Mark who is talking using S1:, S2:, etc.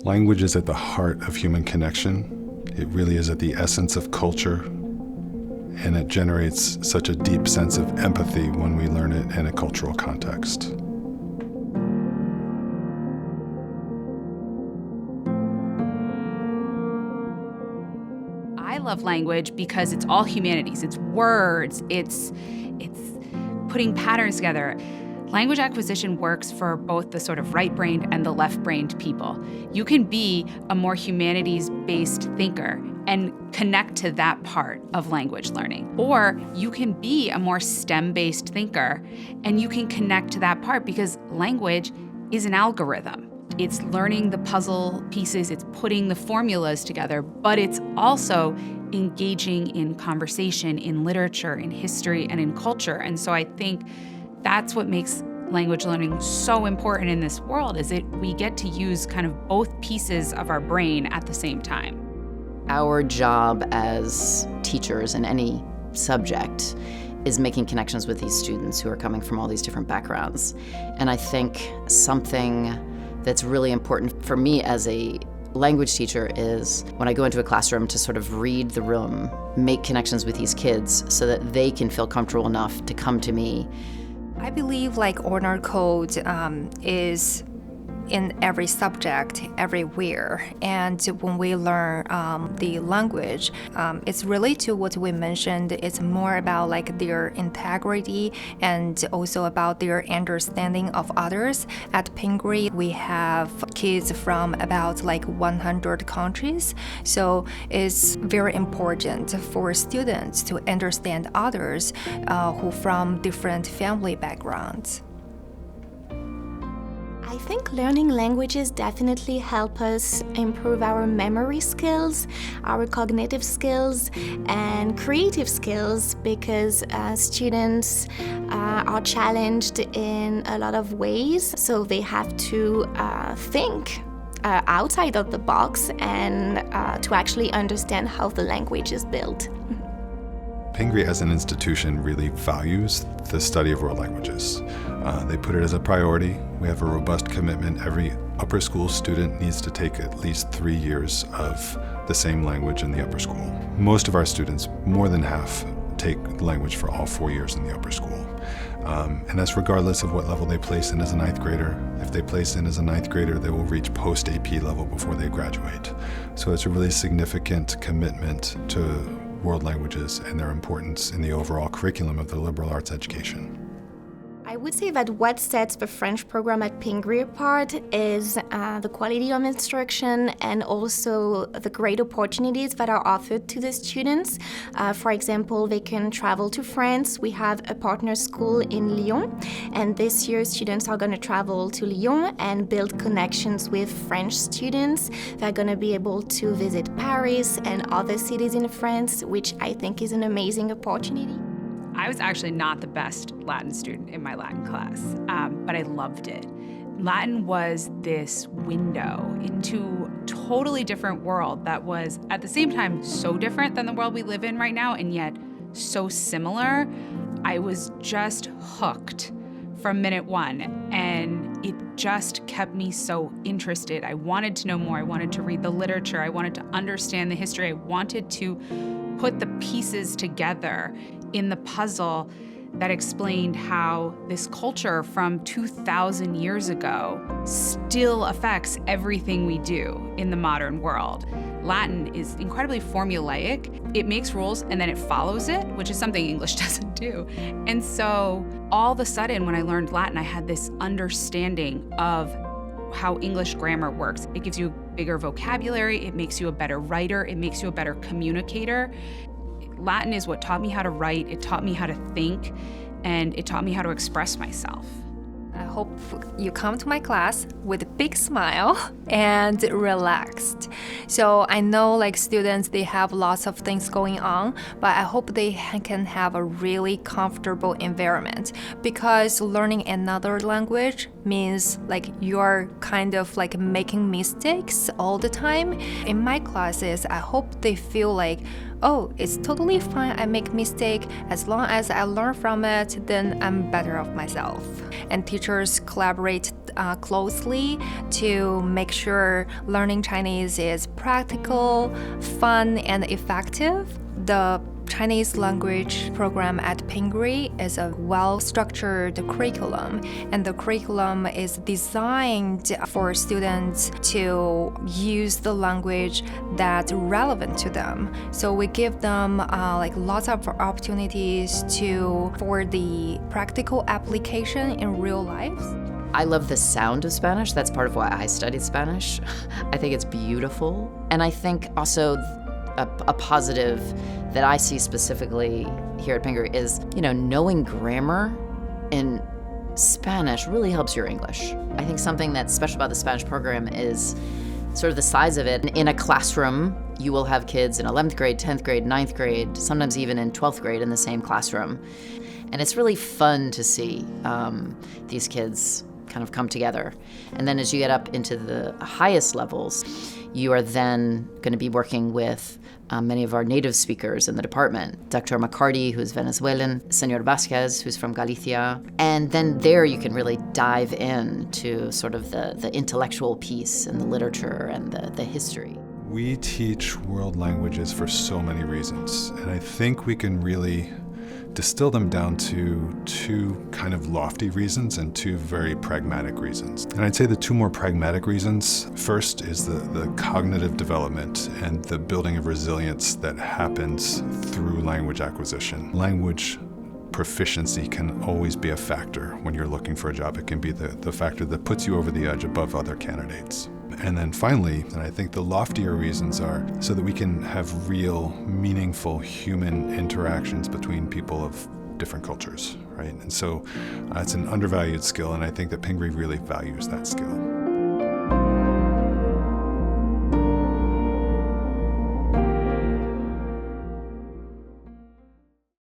S1: Language is at the heart of human connection. It really is at the essence of culture, and it generates such a deep sense of empathy when we learn it in a cultural context.
S2: I love language because it's all humanities. It's words, it's putting patterns together. Language acquisition works for both the sort of right-brained and the left-brained people. You can be a more humanities-based thinker and connect to that part of language learning. Or you can be a more STEM-based thinker and you can connect to that part because language is an algorithm. It's learning the puzzle pieces, it's putting the formulas together, but it's also engaging in conversation, in literature, in history, and in culture. And so I think that's what makes language learning so important in this world, is that we get to use kind of both pieces of our brain at the same time.
S3: Our job as teachers in any subject is making connections with these students who are coming from all these different backgrounds. And I think something that's really important for me as a language teacher is when I go into a classroom to sort of read the room, make connections with these kids so that they can feel comfortable enough to come to me.
S4: I believe like honor code is in every subject, everywhere. And when we learn the language, it's related to what we mentioned. It's more about like their integrity and also about their understanding of others. At Pingry, we have kids from about like 100 countries. So it's very important for students to understand others who from different family backgrounds.
S5: I think learning languages definitely help us improve our memory skills, our cognitive skills, and creative skills because students are challenged in a lot of ways, so they have to think outside of the box and to actually understand how the language is built.
S1: Pingry as an institution really values the study of world languages. They put it as a priority. We have a robust commitment. Every upper school student needs to take at least 3 years of the same language in the upper school. Most of our students, more than half, take language for all 4 years in the upper school. And that's regardless of what level they place in as a 9th grader. If they place in as a 9th grader, they will reach post-AP level before they graduate. So it's a really significant commitment to world languages and their importance in the overall curriculum of the liberal arts education.
S5: I would say that what sets the French program at Pingry apart is the quality of instruction and also the great opportunities that are offered to the students. For example, they can travel to France. We have a partner school in Lyon, and this year students are going to travel to Lyon and build connections with French students. They're going to be able to visit Paris and other cities in France, which I think is an amazing opportunity.
S2: I was actually not the best Latin student in my Latin class, but I loved it. Latin was this window into a totally different world that was, at the same time, so different than the world we live in right now, and yet so similar. I was just hooked from minute one, and it just kept me so interested. I wanted to know more. I wanted to read the literature. I wanted to understand the history. I wanted to put the pieces together in the puzzle that explained how this culture from 2,000 years ago still affects everything we do in the modern world. Latin is incredibly formulaic. It makes rules and then it follows it, which is something English doesn't do. And so all of a sudden, when I learned Latin, I had this understanding of how English grammar works. It gives you a bigger vocabulary, it makes you a better writer, it makes you a better communicator. Latin is what taught me how to write, it taught me how to think, and it taught me how to express myself.
S4: I hope you come to my class with a big smile and relaxed. So I know like students, they have lots of things going on, but I hope they can have a really comfortable environment because learning another language means like you're kind of like making mistakes all the time. In my classes, I hope they feel like, oh, it's totally fine, I make mistake. As long as I learn from it, then I'm better of myself. And teachers collaborate closely to make sure learning Chinese is practical, fun, and effective. The Chinese language program at Pingry is a well-structured curriculum, and the curriculum is designed for students to use the language that's relevant to them. So we give them lots of opportunities for the practical application in real life.
S3: I love the sound of Spanish. That's part of why I studied Spanish. I think it's beautiful. And I think also a positive that I see specifically here at Pingry is, knowing grammar in Spanish really helps your English. I think something that's special about the Spanish program is sort of the size of it. In a classroom, you will have kids in 11th grade, 10th grade, 9th grade, sometimes even in 12th grade in the same classroom. And it's really fun to see these kids kind of come together. And then as you get up into the highest levels, you are then going to be working with many of our native speakers in the department. Dr. McCarty, who's Venezuelan, Senor Vasquez, who's from Galicia. And then there you can really dive into sort of the intellectual piece and the literature and the history.
S1: We teach world languages for so many reasons, and I think we can really distill them down to two kind of lofty reasons and two very pragmatic reasons. And I'd say the two more pragmatic reasons, first is the cognitive development and the building of resilience that happens through language acquisition. Language proficiency can always be a factor when you're looking for a job. It can be the factor that puts you over the edge above other candidates. And then finally, and I think the loftier reasons are so that we can have real, meaningful human interactions between people of different cultures, right? And so it's an undervalued skill, and I think that Pingry really values that skill.